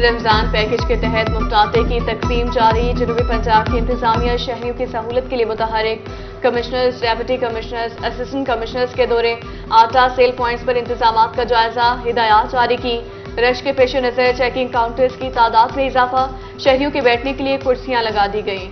رمضان package کے تحت مفت کی تقسیم جاری۔ جنوبی پنجاب کی انتظامیہ شہریوں کی سہولت کے لیے متحرک۔ Commissioners, deputy commissioners, assistant commissioners کے دورے آٹا سیل پوائنٹس پر انتظامات کا جائزہ، ہدایات جاری کی۔ رش کے پیش نظر چیکنگ کاؤنٹرز کی تعداد میں اضافہ، شہریوں کے بیٹھنے کے لیے کرسیاں لگا دی گئیں۔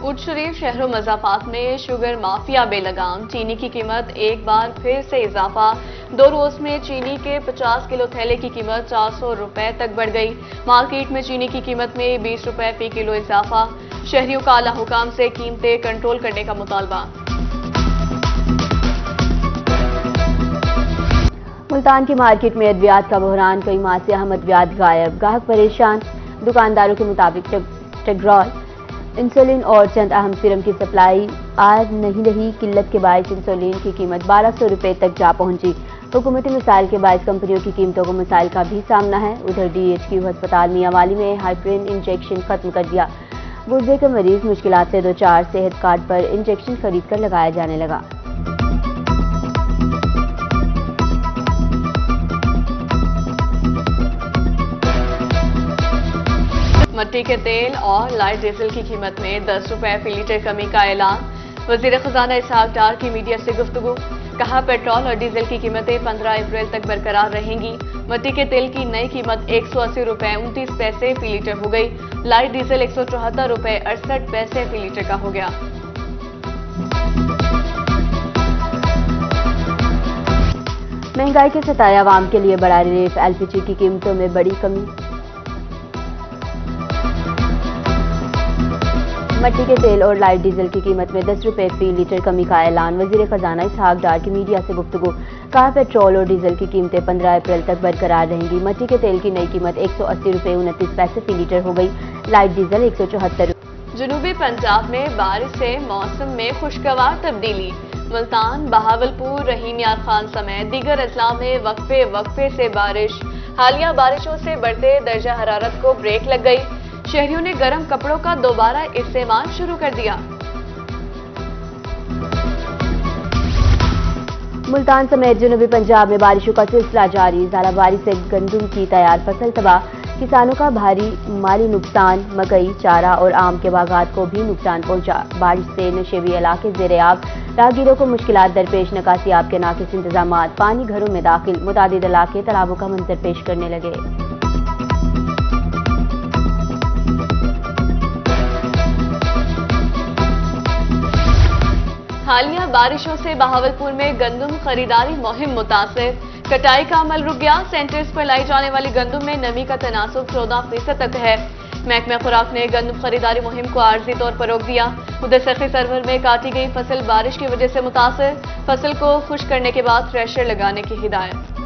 اونٹ شریف شہر و مضافات میں شوگر مافیا بے لگام، چینی کی قیمت ایک بار پھر سے اضافہ۔ 2 روز میں چینی کے 50 کلو تھیلے کی قیمت 400 روپے تک بڑھ گئی۔ مارکیٹ میں چینی کی قیمت میں 20 روپے فی کلو اضافہ، شہریوں کا اعلی حکام سے قیمتیں کنٹرول کرنے کا مطالبہ۔ ملتان کی مارکیٹ میں ادویات کا بحران، کئی ماہ سے اہم ادویات غائب، گاہک پریشان۔ دکانداروں کے مطابق ٹیگرال، انسولین اور چند اہم سیرم کی سپلائی آج نہیں رہی۔ قلت کے باعث انسولین کی قیمت 1200 روپے تک جا پہنچی۔ حکومتی مسائل کے باعث کمپنیوں کی قیمتوں کو مسائل کا بھی سامنا ہے۔ ادھر ڈی ایچ کیو ہسپتال میاں والی میں ہائپرین انجیکشن ختم کر دیا۔ گردے کے مریض مشکلات سے دوچار، صحت کارڈ پر انجیکشن خرید کر لگایا جانے لگا۔ مٹی کے تیل اور لائٹ ڈیزل کی قیمت میں 10 روپے فی لیٹر کمی کا اعلان۔ وزیر خزانہ اسحاق ڈار کی میڈیا سے گفتگو، کہا پیٹرول اور ڈیزل کی قیمتیں 15 اپریل تک برقرار رہیں گی۔ مٹی کے تیل کی نئی قیمت 180 روپے 29 پیسے فی لیٹر ہو گئی۔ لائٹ ڈیزل 174 روپے 68 پیسے فی لیٹر کا ہو گیا۔ مہنگائی کے ستائے عوام کے لیے بڑا ریلیف، ایل پی جی کی قیمتوں میں بڑی کمی۔ مٹی کے تیل اور لائٹ ڈیزل کی قیمت میں 10 روپے فی لیٹر کمی کا اعلان۔ وزیر خزانہ اسحاق ڈار کی میڈیا سے گفتگو، کہا پیٹرول اور ڈیزل کی قیمتیں 15 اپریل تک برقرار رہیں گی۔ مٹی کے تیل کی نئی قیمت 180 روپے 29 پیسے فی لیٹر ہو گئی۔ لائٹ ڈیزل 174 روپے۔ جنوبی پنجاب میں بارش سے موسم میں خوشگوار تبدیلی۔ ملتان، بہاولپور، رحیم یار خان سمیت دیگر اضلاع میں وقفے سے بارش۔ حالیہ بارشوں سے بڑھتے درجہ حرارت کو بریک لگ گئی۔ شہریوں نے گرم کپڑوں کا دوبارہ استعمال شروع کر دیا۔ ملتان سمیت جنوبی پنجاب میں بارشوں کا سلسلہ جاری، ژالہ باری سے گندم کی تیار فصل تباہ، کسانوں کا بھاری مالی نقصان، مکئی، چارہ اور آم کے باغات کو بھی نقصان پہنچا۔ بارش سے نشیبی علاقے زیر آب، راہگیروں کو مشکلات درپیش، نکاسی آب کے ناقص انتظامات، پانی گھروں میں داخل، متعدد علاقے تالابوں کا منظر پیش کرنے لگے۔ حالیہ بارشوں سے بہاولپور میں گندم خریداری مہم متاثر، کٹائی کا عمل رک گیا۔ سینٹرز پر لائی جانے والی گندم میں نمی کا تناسب 14% تک ہے۔ محکمہ خوراک نے گندم خریداری مہم کو عارضی طور پر روک دیا۔ ادھر سخی سرور میں کاٹی گئی فصل بارش کی وجہ سے متاثر، فصل کو خشک کرنے کے بعد تھریشر لگانے کی ہدایت۔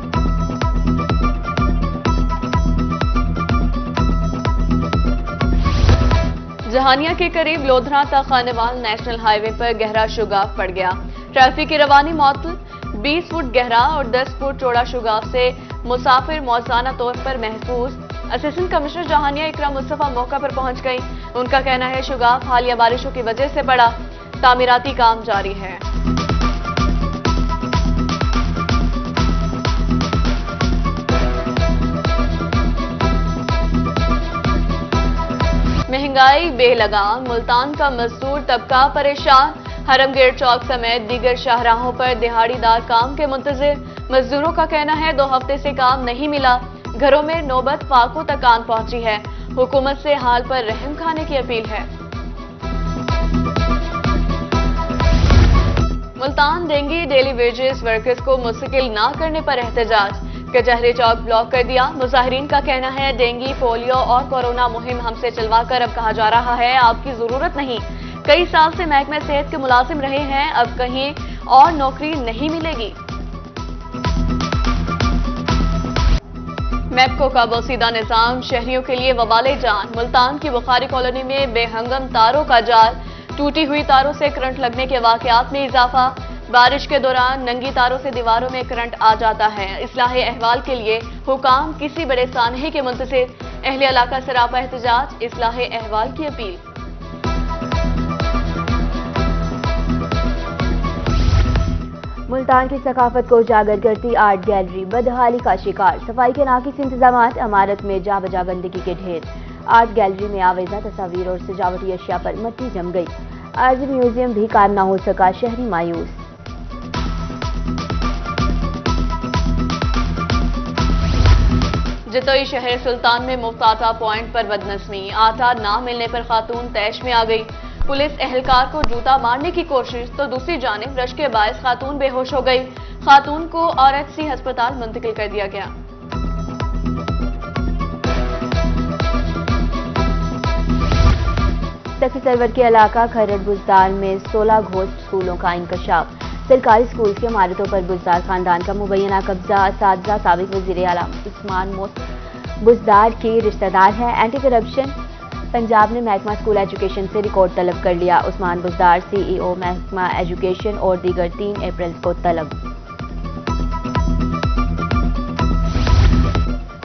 جہانیہ کے قریب لودھرا تا خانوال نیشنل ہائی وے پر گہرا شگاف پڑ گیا۔ ٹریفک کی روانی معطل، 20 فٹ گہرا اور 10 فٹ چوڑا شگاف سے مسافر موزانہ طور پر محفوظ۔ اسسٹنٹ کمشنر جہانیہ اقرا مصطفیٰ موقع پر پہنچ گئی۔ ان کا کہنا ہے شگاف حالیہ بارشوں کی وجہ سے پڑا، تعمیراتی کام جاری ہے۔ مہنگائی بے لگام، ملتان کا مزدور طبقہ پریشان۔ حرم گیٹ چوک سمیت دیگر شاہراہوں پر دہاڑی دار کام کے منتظر۔ مزدوروں کا کہنا ہے 2 ہفتے سے کام نہیں ملا، گھروں میں نوبت فاقوں تک آن پہنچی ہے۔ حکومت سے حال پر رحم کھانے کی اپیل ہے۔ Multan dengue daily wages workers کو مستقل نہ کرنے پر احتجاج، کچہری چوک بلاک کر دیا۔ مظاہرین کا کہنا ہے ڈینگی، پولیو اور کورونا مہم ہم سے چلوا کر اب کہا جا رہا ہے آپ کی ضرورت نہیں۔ کئی سال سے محکمہ صحت کے ملازم رہے ہیں، اب کہیں اور نوکری نہیں ملے گی۔ میپکو کا بوسیدہ نظام شہریوں کے لیے وبال جان۔ ملتان کی بخاری کالونی میں بے ہنگم تاروں کا جال، ٹوٹی ہوئی تاروں سے کرنٹ لگنے کے واقعات میں اضافہ۔ بارش کے دوران ننگی تاروں سے دیواروں میں کرنٹ آ جاتا ہے۔ اصلاح احوال کے لیے حکام کسی بڑے سانحے کے منتظر، اہل علاقہ سراپا احتجاج، اصلاح احوال کی اپیل۔ ملتان کی ثقافت کو اجاگر کرتی آرٹ گیلری بدحالی کا شکار، صفائی کے ناقص انتظامات، عمارت میں جا بجا گندگی کے ڈھیر۔ آرٹ گیلری میں آویزہ تصاویر اور سجاوٹی اشیاء پر مٹی جم گئی، عارضی میوزیم بھی قائم نہ ہو سکا، شہری مایوس۔ جتوئی شہر سلطان میں مفت آٹا پوائنٹ پر بدنظمی، آٹا نہ ملنے پر خاتون طیش میں آ گئی۔ پولیس اہلکار کو جوتا مارنے کی کوشش تو دوسری جانب رشک کے باعث خاتون بے ہوش ہو گئی، خاتون کو RHC ہسپتال منتقل کر دیا گیا۔ سخی سرور کے علاقہ کھرڑ بزدار میں 16 گھوسٹ اسکولوں کا انکشاف، سرکاری اسکولز کی عمارتوں پر بزدار خاندان کا مبینہ قبضہ، اساتذہ سابق وزیر اعلیٰ عثمان بزدار کی رشتہ دار ہیں۔ اینٹی کرپشن پنجاب نے محکمہ اسکول ایجوکیشن سے ریکارڈ طلب کر لیا، عثمان بزدار CEO محکمہ ایجوکیشن اور دیگر 3 اپریل کو طلب۔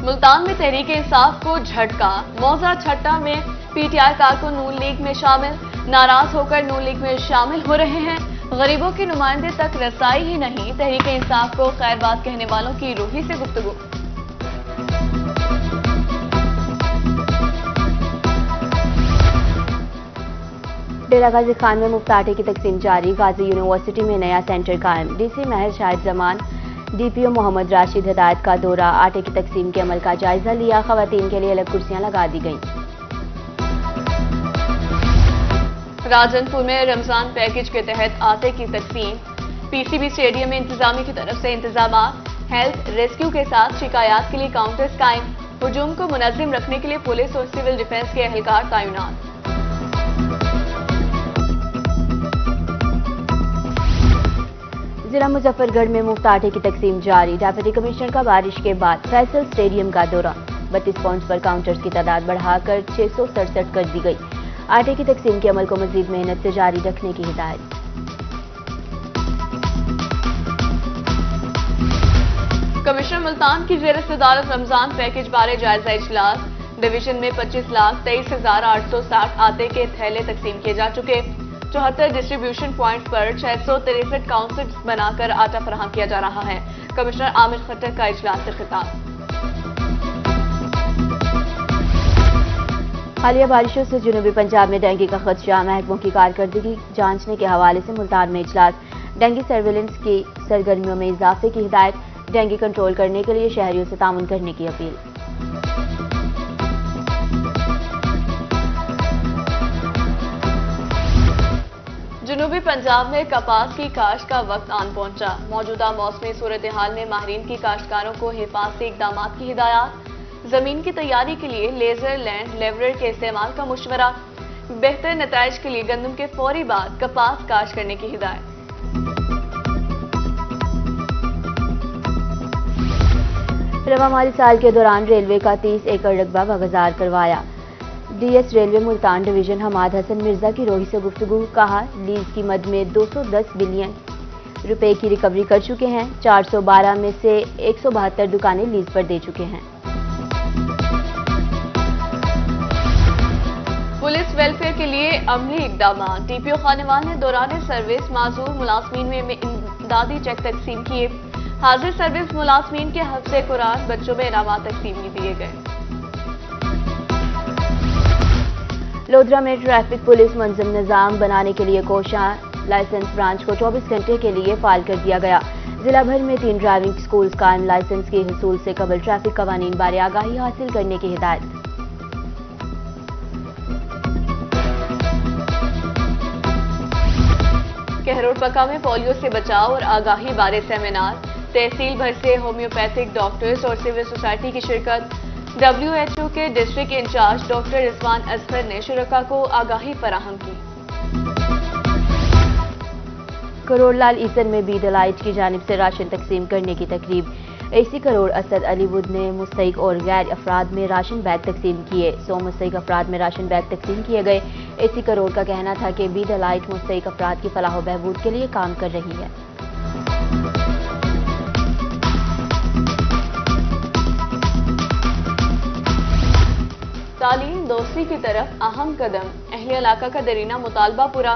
ملتان میں تحریک انصاف کو جھٹکا، موضع چھٹا میں PTI کارکن نون لیگ میں شامل، ناراض ہو کر نون لیگ میں شامل ہو رہے ہیں، غریبوں کے نمائندے تک رسائی ہی نہیں، تحریک انصاف کو خیر بات کہنے والوں کی روحی سے گفتگو۔ ڈیرہ غازی خان میں مفت آٹے کی تقسیم جاری، غازی یونیورسٹی میں نیا سینٹر قائم، DC مہر شاہد زمان، DPO محمد راشد ہدایت کا دورہ، آٹے کی تقسیم کے عمل کا جائزہ لیا، خواتین کے لیے الگ کرسیاں لگا دی گئیں۔ راجن پور میں رمضان پیکج کے تحت آٹے کی تقسیم، PCB اسٹیڈیم میں انتظامیہ کی طرف سے انتظامات، ہیلتھ ریسکیو کے ساتھ شکایات کے لیے کاؤنٹرز قائم، ہجوم کو منظم رکھنے کے لیے پولیس اور سول ڈیفنس کے اہلکار تعینات۔ ضلع مظفر گڑھ میں مفت آٹے کی تقسیم جاری، ڈپٹی کمشنر کا بارش کے بعد فیصل اسٹیڈیم کا دورہ، 32 پوائنٹس پر کاؤنٹرز کی تعداد بڑھا کر 667 کر دی گئی، آٹے کی تقسیم کے عمل کو مزید محنت سے جاری رکھنے کی ہدایت۔ کمشنر ملتان کی زیر صدارت رمضان پیکج بارے جائزہ اجلاس، ڈویژن میں 25,23,860 آٹے کے تھیلے تقسیم کیے جا چکے، 74 ڈسٹریبیوشن پوائنٹس پر 663 کاؤنٹرز بنا کر آٹا فراہم کیا جا رہا ہے۔ کمشنر عامر خٹک کا اجلاس سے خطاب۔ حالیہ بارشوں سے جنوبی پنجاب میں ڈینگی کا خدشہ، محکموں کی کارکردگی جانچنے کے حوالے سے ملتان میں اجلاس، ڈینگی سرویلنس کی سرگرمیوں میں اضافے کی ہدایت، ڈینگی کنٹرول کرنے کے لیے شہریوں سے تعاون کرنے کی اپیل۔ جنوبی پنجاب میں کپاس کی کاشت کا وقت آن پہنچا، موجودہ موسمی صورتحال میں ماہرین کی کاشتکاروں کو حفاظتی اقدامات کی ہدایات، زمین کی تیاری کے لیے لیزر لینڈ لیورر کے استعمال کا مشورہ، بہتر نتائج کے لیے گندم کے فوری بعد کپاس کاشت کرنے کی ہدایت۔ رواں مالی سال کے دوران ریلوے کا 30 ایکڑ رقبہ واگزار کروایا، DS railway Multan division Hammad Hassan Mirza کی روحی سے گفتگو، کہا لیز کی مد میں 210 بلین روپے کی ریکوری کر چکے ہیں، 412 میں سے 172 دکانیں لیز پر دے چکے ہیں۔ پولیس ویلفیئر کے لیے عملی اقدامات، DPO خانوال نے دوران سروس معذور ملازمین میں امدادی چیک تقسیم کیے، حاضر سروس ملازمین کے حفظ قرآن بچوں میں انعامات تقسیم دیے گئے۔ لودھرا میں ٹریفک پولیس منظم نظام بنانے کے لیے کوشاں، لائسنس برانچ کو 24 گھنٹے کے لیے فعال کر دیا گیا، ضلع بھر میں 3 ڈرائیونگ سکولز قائم، لائسنس کے حصول سے قبل ٹریفک قوانین بارے آگاہی حاصل کرنے کی ہدایت۔ کہروڑ پکا میں پولیو سے بچاؤ اور آگاہی بارے سیمینار، تحصیل بھر سے ہومیوپیتھک ڈاکٹرز اور سول سوسائٹی کی شرکت، WHO کے ڈسٹرکٹ انچارج ڈاکٹر رضوان اظہر نے شرکاء کو آگاہی فراہم کی۔ کروڑ لال ایسن میں بی ڈلائٹ کی جانب سے راشن تقسیم کرنے کی تقریب، AC crore Asad Ali with نے مستحق اور غیر افراد میں راشن بیگ تقسیم کیے، 100 مستحق افراد میں راشن بیگ تقسیم کیے گئے۔ AC کروڑ کا کہنا تھا کہ بی ڈلائٹ مستحق افراد کی فلاح و بہبود کے لیے کام کر رہی ہے۔ تعلیم دوستی کی طرف اہم قدم، اہل علاقہ کا دیرینہ مطالبہ پورا،